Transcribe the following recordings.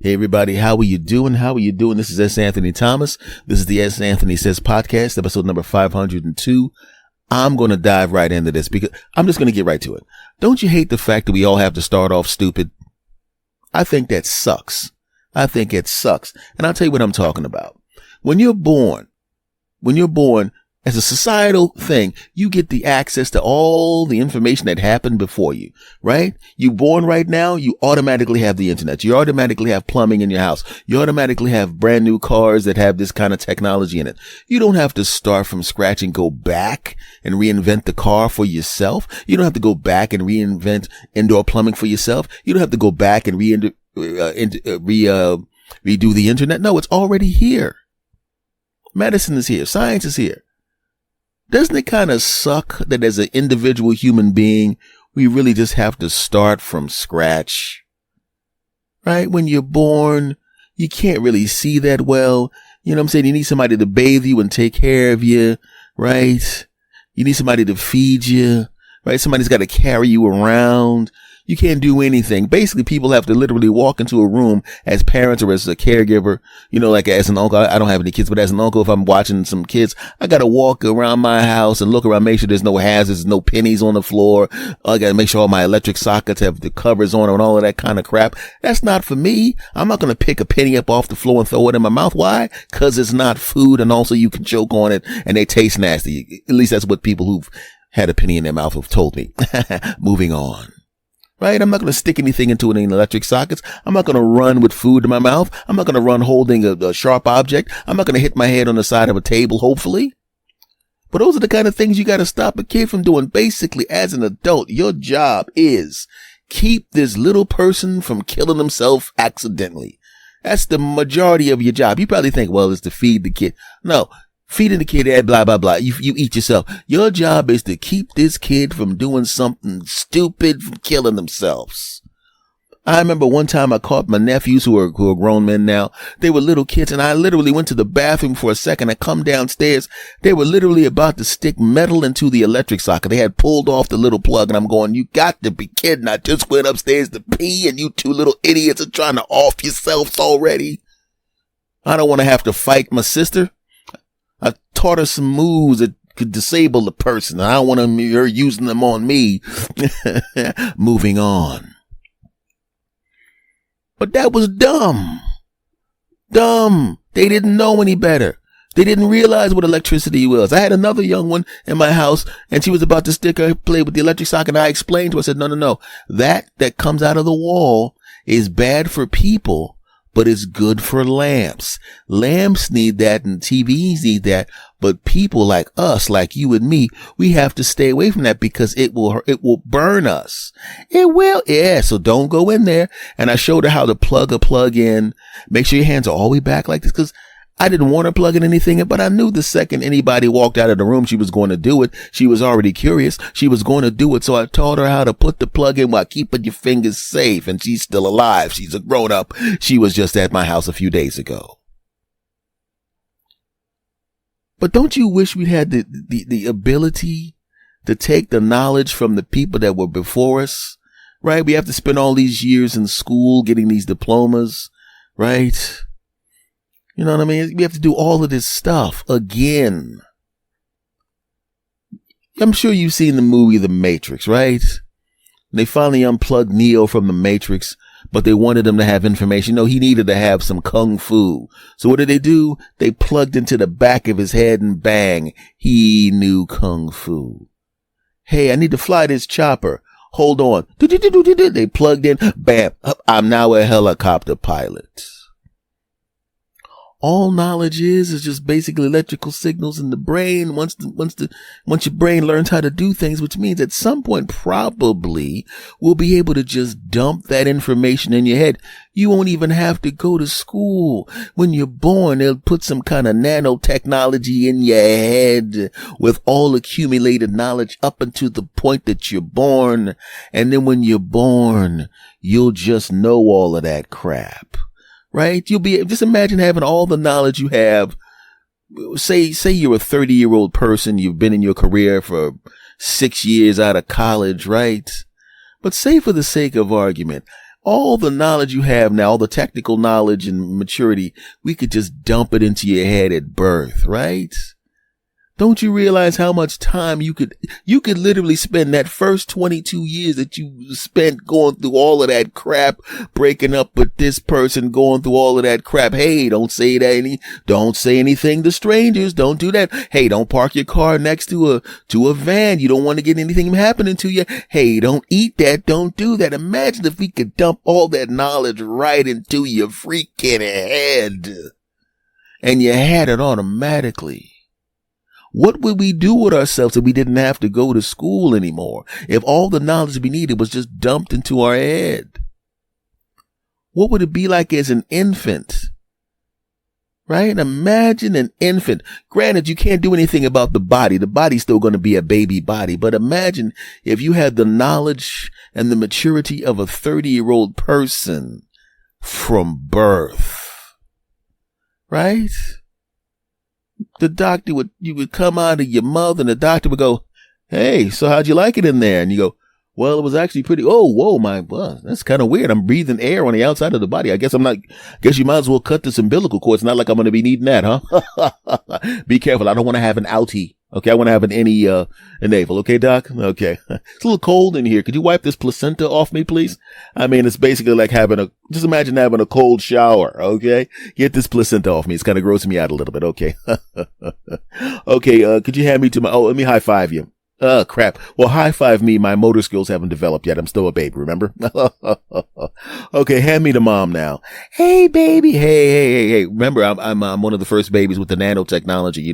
Hey everybody, how are you doing? How are you doing? This is S. Anthony Thomas. This is the S. Anthony Says podcast, episode number 502. I'm going to dive right into this because I'm just going to get right to it. Don't you hate the fact that we all have to start off stupid? I think that sucks. I think it sucks. And I'll tell you what I'm talking about. When you're born, as a societal thing, you get the access to all the information that happened before you, right? You born right now, you automatically have the internet. You automatically have plumbing in your house. You automatically have brand new cars that have this kind of technology in it. You don't have to start from scratch and go back and reinvent the car for yourself. You don't have to go back and reinvent indoor plumbing for yourself. You don't have to go back and redo the internet. No, it's already here. Medicine is here. Science is here. Doesn't it kind of suck that as an individual human being, we really just have to start from scratch? Right? When you're born, you can't really see that well. You know what I'm saying? You need somebody to bathe you and take care of you, right? You need somebody to feed you, right? Somebody's got to carry you around. You can't do anything. Basically, people have to literally walk into a room as parents or as a caregiver, you know, like as an uncle. I don't have any kids, but as an uncle, if I'm watching some kids, I got to walk around my house and look around, make sure there's no hazards, no pennies on the floor. I got to make sure all my electric sockets have the covers on and all of that kind of crap. That's not for me. I'm not going to pick a penny up off the floor and throw it in my mouth. Why? Because it's not food, and also you can choke on it and they taste nasty. At least that's what people who've had a penny in their mouth have told me. Moving on. Right? I'm not going to stick anything into any electric sockets. I'm not going to run with food in my mouth. I'm not going to run holding a sharp object. I'm not going to hit my head on the side of a table, hopefully. But those are the kind of things you got to stop a kid from doing. Basically, as an adult, your job is keep this little person from killing himself accidentally. That's the majority of your job. You probably think, well, it's to feed the kid. No. Feeding the kid, blah, blah, blah. You eat yourself. Your job is to keep this kid from doing something stupid, from killing themselves. I remember one time I caught my nephews who are grown men now. They were little kids, and I literally went to the bathroom for a second. I come downstairs. They were literally about to stick metal into the electric socket. They had pulled off the little plug, and I'm going, you got to be kidding. I just went upstairs to pee, and you two little idiots are trying to off yourselves already. I don't want to have to fight my sister. I taught her some moves that could disable the person. I don't want her using them on me. Moving on. But that was dumb. Dumb. They didn't know any better. They didn't realize what electricity was. I had another young one in my house, and she was about to stick her play with the electric socket. And I explained to her, I said, no. That comes out of the wall is bad for people, but it's good for lamps. Lamps need that and TVs need that. But people like us, like you and me, we have to stay away from that because it will burn us. It will. Yeah. So don't go in there. And I showed her how to plug a plug in. Make sure your hands are all the way back like this, because I didn't want her plugging anything in, but I knew the second anybody walked out of the room, she was going to do it. She was already curious. She was going to do it. So I taught her how to put the plug in while keeping your fingers safe. And she's still alive. She's a grown up. She was just at my house a few days ago. But don't you wish we'd had the ability to take the knowledge from the people that were before us, right? We have to spend all these years in school getting these diplomas, right? You know what I mean? We have to do all of this stuff again. I'm sure you've seen the movie The Matrix, right? They finally unplugged Neo from the Matrix, but they wanted him to have information. No, he needed to have some kung fu. So what did they do? They plugged into the back of his head and bang, he knew kung fu. Hey, I need to fly this chopper. Hold on. They plugged in, bam, I'm now a helicopter pilot. All knowledge is just basically electrical signals in the brain. Once your brain learns how to do things, which means at some point probably we'll be able to just dump that information in your head. You won't even have to go to school. When you're born, they'll put some kind of nanotechnology in your head with all accumulated knowledge up until the point that you're born. And then when you're born, you'll just know all of that crap. Right? Just imagine having all the knowledge you have. Say you're a 30-year-old person. You've been in your career for 6 years out of college, right? But say for the sake of argument, All the knowledge you have now, all the technical knowledge and maturity, we could just dump it into your head at birth, right? Don't you realize how much time you could literally spend that first 22 years that you spent going through all of that crap, breaking up with this person, going through all of that crap. Hey, don't say anything to strangers. Don't do that. Hey, don't park your car next to a van. You don't want to get anything happening to you. Hey, don't eat that. Don't do that. Imagine if we could dump all that knowledge right into your freaking head and you had it automatically. What would we do with ourselves if we didn't have to go to school anymore? If all the knowledge we needed was just dumped into our head? What would it be like as an infant? Right? Imagine an infant. Granted, you can't do anything about the body. The body's still going to be a baby body. But imagine if you had the knowledge and the maturity of a 30-year-old person from birth. Right? The doctor you would come out of your mouth and the doctor would go, hey, so how'd you like it in there? And you go, well, it was actually pretty. Oh, whoa, that's kind of weird. I'm breathing air on the outside of the body. I guess you might as well cut this umbilical cord. It's not like I'm going to be needing that, huh? Be careful. I don't want to have an outie. Okay. I want to have an navel. Okay, doc? Okay. It's a little cold in here. Could you wipe this placenta off me, please? I mean, it's basically like just imagine having a cold shower. Okay. Get this placenta off me. It's kind of grossing me out a little bit. Okay. Okay. Could you hand me let me high five you. Crap. Well, high five me. My motor skills haven't developed yet. I'm still a baby, remember? Okay, hand me to mom now. Hey, baby. Hey. Remember, I'm one of the first babies with the nanotechnology. You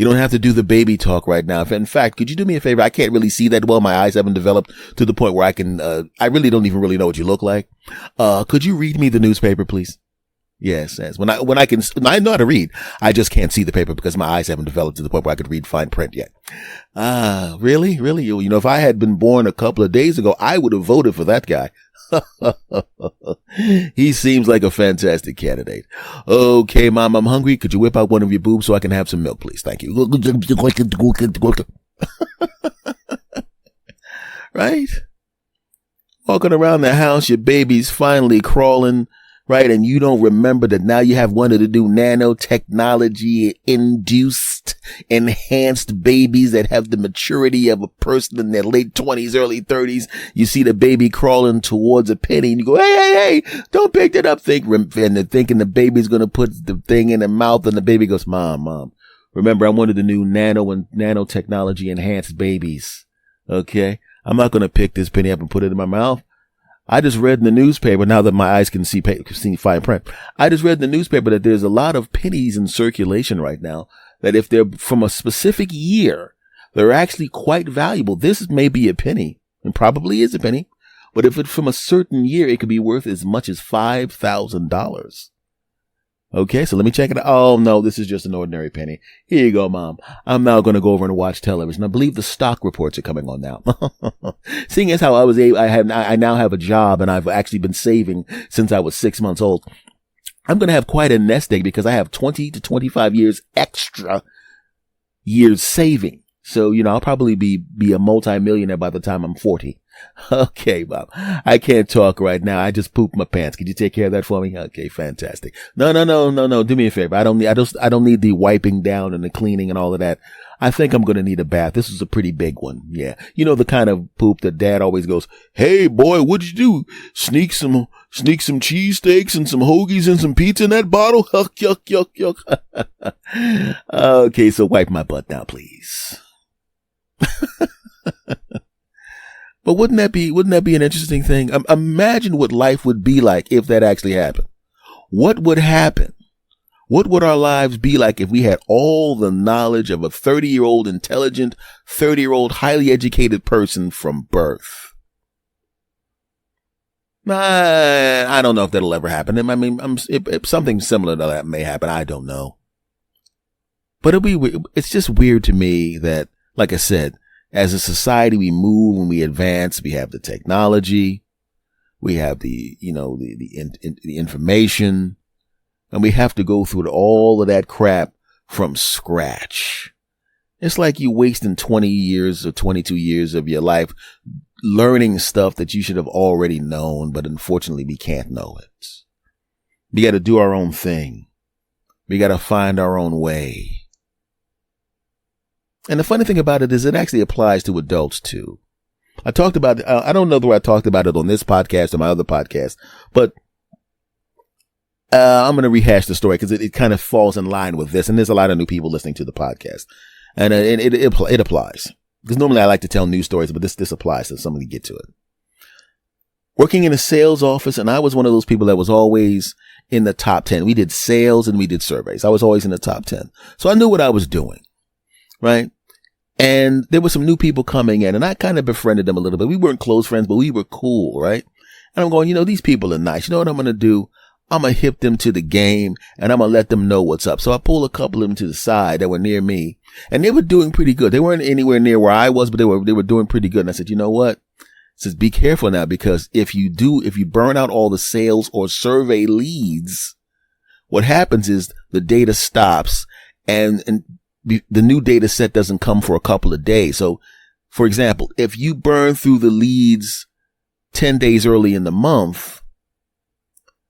don't have to do the baby talk right now. In fact, could you do me a favor? I can't really see that well. My eyes haven't developed to the point where I really don't even really know what you look like. Could you read me the newspaper, please? Yes. When I know how to read, I just can't see the paper because my eyes haven't developed to the point where I could read fine print yet. Really? You know, if I had been born a couple of days ago, I would have voted for that guy. He seems like a fantastic candidate. Okay, mom, I'm hungry. Could you whip out one of your boobs so I can have some milk, please? Thank you. Right? Walking around the house, your baby's finally crawling. Right. And you don't remember that now you have one of the new nanotechnology induced, enhanced babies that have the maturity of a person in their late 20s, early 30s. You see the baby crawling towards a penny and you go, hey, don't pick that up. And they're thinking the baby's going to put the thing in their mouth and the baby goes, mom, remember I'm one of the new nanotechnology enhanced babies. Okay. I'm not going to pick this penny up and put it in my mouth. I just read in the newspaper, now that my eyes can see fine print, I just read in the newspaper that there's a lot of pennies in circulation right now, that if they're from a specific year, they're actually quite valuable. This may be a penny, and probably is a penny, but if it's from a certain year, it could be worth as much as $5,000. Okay, so let me check it out. Oh, no, this is just an ordinary penny. Here you go, mom. I'm now going to go over and watch television. I believe the stock reports are coming on now. Seeing as how I now have a job and I've actually been saving since I was 6 months old. I'm going to have quite a nest egg because I have 20 to 25 years extra years saving. So, you know, I'll probably be a multi-millionaire by the time I'm 40. Okay, Bob. I can't talk right now. I just pooped my pants. Could you take care of that for me? Okay, fantastic. No. Do me a favor. I don't need the wiping down and the cleaning and all of that. I think I'm going to need a bath. This is a pretty big one. Yeah. You know, the kind of poop that dad always goes, hey boy, what'd you do? Sneak some cheesesteaks and some hoagies and some pizza in that bottle? Yuck. Okay, so wipe my butt now, please. But wouldn't that be an interesting thing? Imagine what life would be like if that actually happened. What would happen? What would our lives be like if we had all the knowledge of a 30-year-old intelligent, 30-year-old highly educated person from birth? I don't know if that'll ever happen. I mean, if something similar to that may happen. I don't know. But it's just weird to me that, like I said, as a society, we move and we advance. We have the technology, we have the information, and we have to go through all of that crap from scratch. It's like you wasting 20 years or 22 years of your life learning stuff that you should have already known, but unfortunately we can't know it. We got to do our own thing. We got to find our own way. And the funny thing about it is it actually applies to adults too. I talked about, I don't know whether I talked about it on this podcast or my other podcast, but I'm going to rehash the story because it kind of falls in line with this. And there's a lot of new people listening to the podcast, and it applies because normally I like to tell news stories, but this applies, so somebody get to it. Working in a sales office, and I was one of those people that was always in the top 10. We did sales and we did surveys. I was always in the top 10. So I knew what I was doing, right? And there were some new people coming in, and I kind of befriended them a little bit. We weren't close friends, but we were cool, right? And I'm going, these people are nice. You know what I'm going to do? I'm going to hip them to the game, and I'm going to let them know what's up. So I pulled a couple of them to the side that were near me, and they were doing pretty good. They weren't anywhere near where I was, but they were doing pretty good. And I said, you know what? I said, be careful now, because if you burn out all the sales or survey leads, what happens is the data stops and the new data set doesn't come for a couple of days. So, for example, if you burn through the leads 10 days early in the month,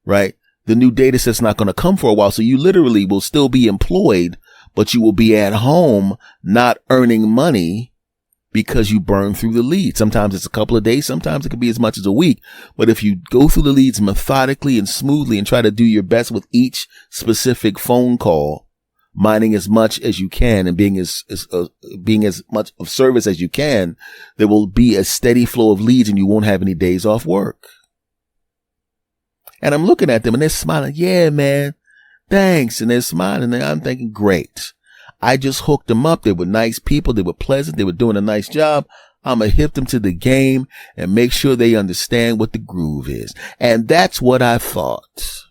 right, the new data set's not going to come for a while. So you literally will still be employed, but you will be at home not earning money because you burn through the leads. Sometimes it's a couple of days. Sometimes it could be as much as a week. But if you go through the leads methodically and smoothly and try to do your best with each specific phone call, mining as much as you can and being as much of service as you can, there will be a steady flow of leads and you won't have any days off work. And I'm looking at them and they're smiling. Yeah, man. Thanks. And they're smiling. And I'm thinking, great. I just hooked them up. They were nice people. They were pleasant. They were doing a nice job. I'm going to hip them to the game and make sure they understand what the groove is. And that's what I thought.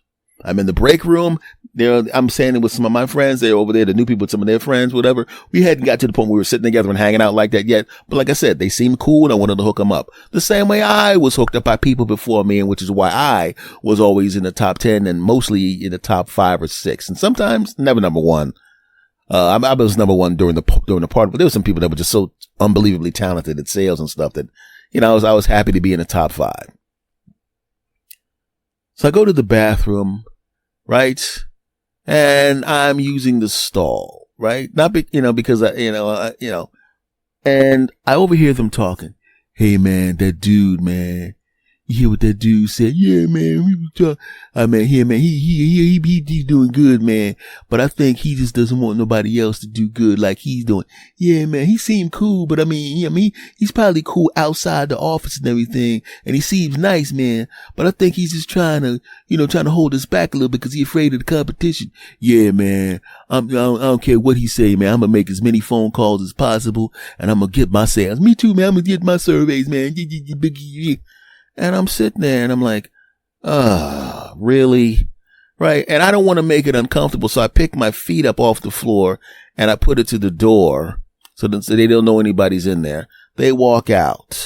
I'm in the break room. I'm standing with some of my friends. They're over there, the new people with some of their friends, whatever. We hadn't got to the point where we were sitting together and hanging out like that yet. But like I said, they seemed cool and I wanted to hook them up. The same way I was hooked up by people before me, and which is why I was always in the top 10 and mostly in the top 5 or 6. And sometimes never number 1. I was number 1 during the part, but there were some people that were just so unbelievably talented at sales and stuff that, I was happy to be in the top 5. So I go to the bathroom, right? And I'm using the stall, right? Not because and I overhear them talking. Hey man, that dude, man. You hear what that dude said? Yeah, man, we were talking. I mean, here, man, he's doing good, man. But I think he just doesn't want nobody else to do good like he's doing. Yeah, man, he seemed cool, but he's probably cool outside the office and everything. And he seems nice, man. But I think he's just trying to hold us back a little bit because he's afraid of the competition. Yeah, man, I don't care what he say, man. I'm going to make as many phone calls as possible and I'm going to get my sales. Me too, man. I'm going to get my surveys, man. And I'm sitting there and I'm like, really? Right. And I don't want to make it uncomfortable. So I pick my feet up off the floor and I put it to the door so they don't know anybody's in there. They walk out.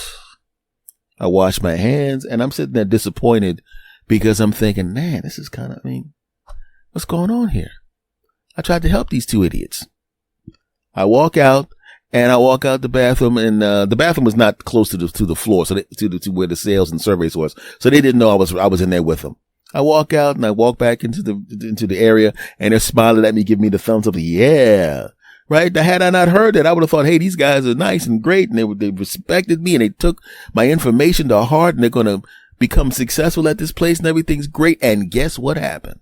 I wash my hands and I'm sitting there disappointed because I'm thinking, man, this is what's going on here? I tried to help these two idiots. I walk out. And I walk out the bathroom, and the bathroom was not close to the floor, so to where the sales and surveys was. So they didn't know I was in there with them. I walk out and I walk back into the area, and they're smiling at me, giving me the thumbs up. Yeah, right. Had I not heard that, I would have thought, hey, these guys are nice and great, and they respected me, and they took my information to heart, and they're gonna become successful at this place, and everything's great. And guess what happened?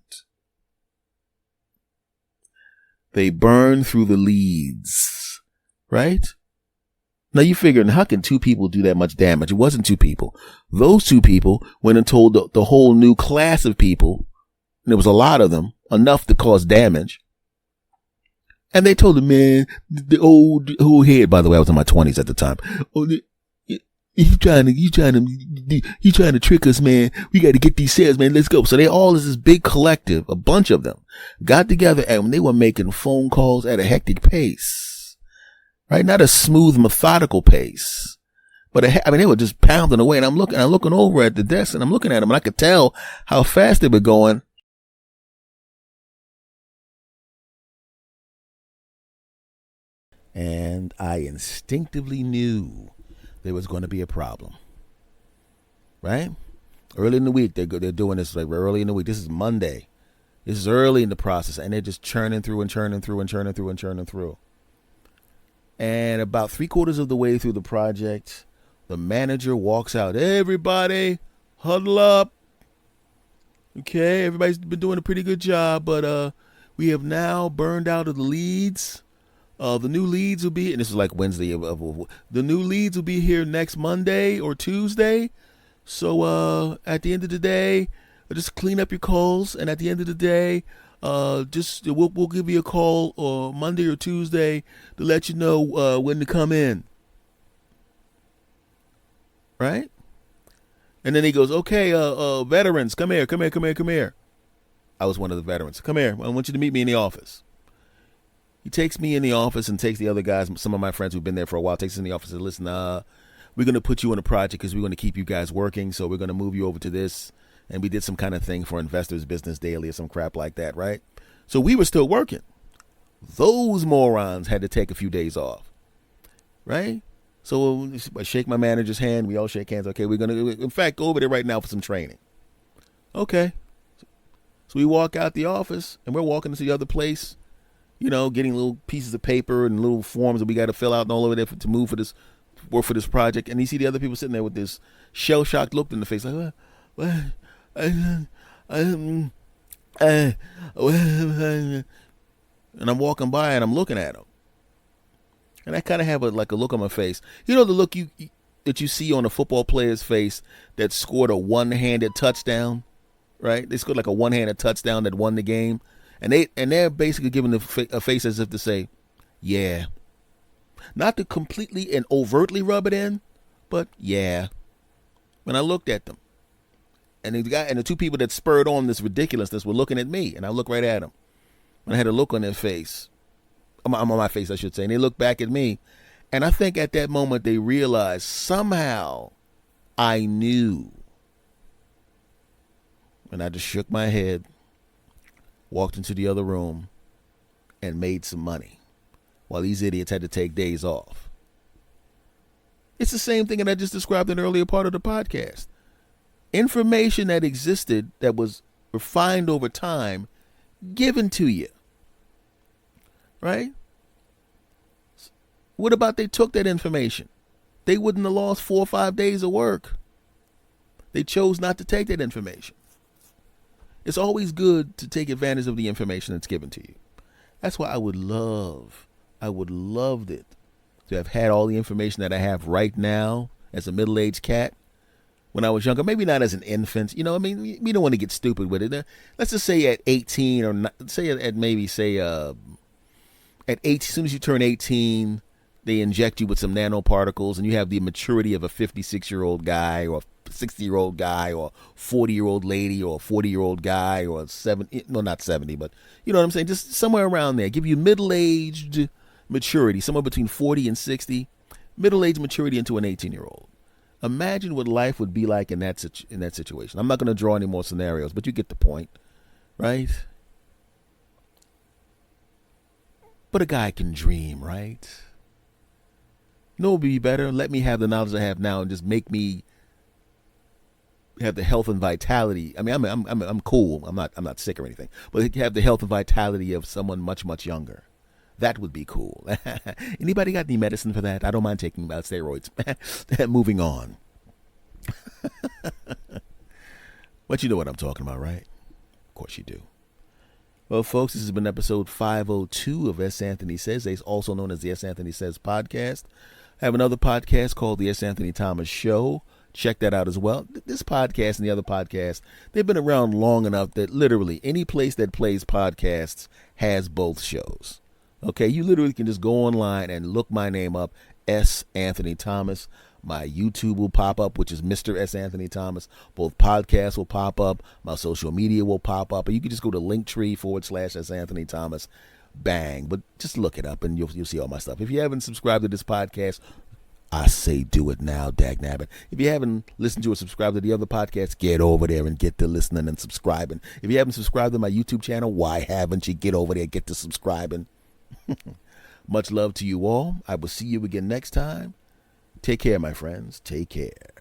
They burned through the leads. Right? Now you figuring, how can 2 people do that much damage? It wasn't 2 people. Those 2 people went and told the whole new class of people, and there was a lot of them, enough to cause damage. And they told the man, the old head, by the way, I was in my 20s at the time. Oh, you trying to trick us, man. We got to get these sales, man. Let's go. So they all is this big collective, a bunch of them got together and they were making phone calls at a hectic pace. Right? Not a smooth, methodical pace, but they were just pounding away. And I'm looking over at the desk and I'm looking at them and I could tell how fast they were going. And I instinctively knew there was going to be a problem. Right? Early in the week, they're doing this like early in the week. This is Monday. This is early in the process, and they're just churning through and churning through and churning through and churning through. And about 3/4 of the way through the project, the manager walks out. Everybody, huddle up. Okay, everybody's been doing a pretty good job, but we have now burned out of the leads. The new leads will be, and this is like Wednesday. The new leads will be here next Monday or Tuesday. So at the end of the day, just clean up your calls, and at the end of the day, we'll give you a call Monday or Tuesday to let you know when to come in. Right? And then he goes, okay, veterans, come here. I was one of the veterans. Come here. I want you to meet me in the office. He takes me in the office and takes the other guys, some of my friends who've been there for a while, takes us in the office and says, listen, we're going to put you on a project because we're going to keep you guys working. So we're going to move you over to this. And we did some kind of thing for Investors Business Daily or some crap like that, right? So we were still working. Those morons had to take a few days off, right? So I shake my manager's hand. We all shake hands. Okay, we're going to, in fact, go over there right now for some training. Okay. So we walk out the office, and we're walking to the other place, getting little pieces of paper and little forms that we got to fill out and all over there to work for this project. And you see the other people sitting there with this shell-shocked look in the face, like, and I'm walking by and I'm looking at them. And I kind of have a look on my face. The look that you see on a football player's face that scored a one-handed touchdown, right? They scored like a one-handed touchdown that won the game. And they're basically giving a face as if to say, yeah. Not to completely and overtly rub it in, but yeah. When I looked at them, and the two people that spurred on this ridiculousness were looking at me, and I looked right at them. And I had a look on their face. On my face, I should say. And they looked back at me. And I think at that moment they realized somehow I knew. And I just shook my head, walked into the other room, and made some money while these idiots had to take days off. It's the same thing that I just described in the earlier part of the podcast. Information that existed that was refined over time, given to you. Right? What about they took that information? They wouldn't have lost 4 or 5 days of work. They chose not to take that information. It's always good to take advantage of the information that's given to you. That's why I would loved it to have had all the information that I have right now as a middle-aged cat when I was younger. Maybe not as an infant. We don't want to get stupid with it. Let's just say at 18 or not, at 18, as soon as you turn 18, they inject you with some nanoparticles and you have the maturity of a 56-year-old guy or a 60-year-old guy or 40-year-old lady or a 40-year-old guy or not 70, but you know what I'm saying? Just somewhere around there. Give you middle-aged maturity, somewhere between 40 and 60, middle-aged maturity into an 18-year-old. Imagine what life would be like in that situation. I'm not going to draw any more scenarios, but you get the point, right? But a guy can dream, right? No, it'd be better. Let me have the knowledge I have now and just make me have the health and vitality. I mean, I'm cool. I'm not sick or anything. But have the health and vitality of someone much, much younger. That would be cool. Anybody got any medicine for that? I don't mind taking steroids. Moving on. But you know what I'm talking about, right? Of course you do. Well, folks, this has been episode 502 of S. Anthony Says, also known as the S. Anthony Says podcast. I have another podcast called the S. Anthony Thomas Show. Check that out as well. This podcast and the other podcast, they've been around long enough that literally any place that plays podcasts has both shows. Okay, you literally can just go online and look my name up, S. Anthony Thomas. My YouTube will pop up, which is Mr. S. Anthony Thomas. Both podcasts will pop up. My social media will pop up. Or you can just go to Linktree/S. Anthony Thomas. Bang. But just look it up and you'll see all my stuff. If you haven't subscribed to this podcast, I say do it now, dagnabbit. If you haven't listened to or subscribed to the other podcasts, get over there and get to listening and subscribing. If you haven't subscribed to my YouTube channel, why haven't you? Get over there, get to subscribing. Much love to you all. I will see you again next time. Take care, my friends. Take care.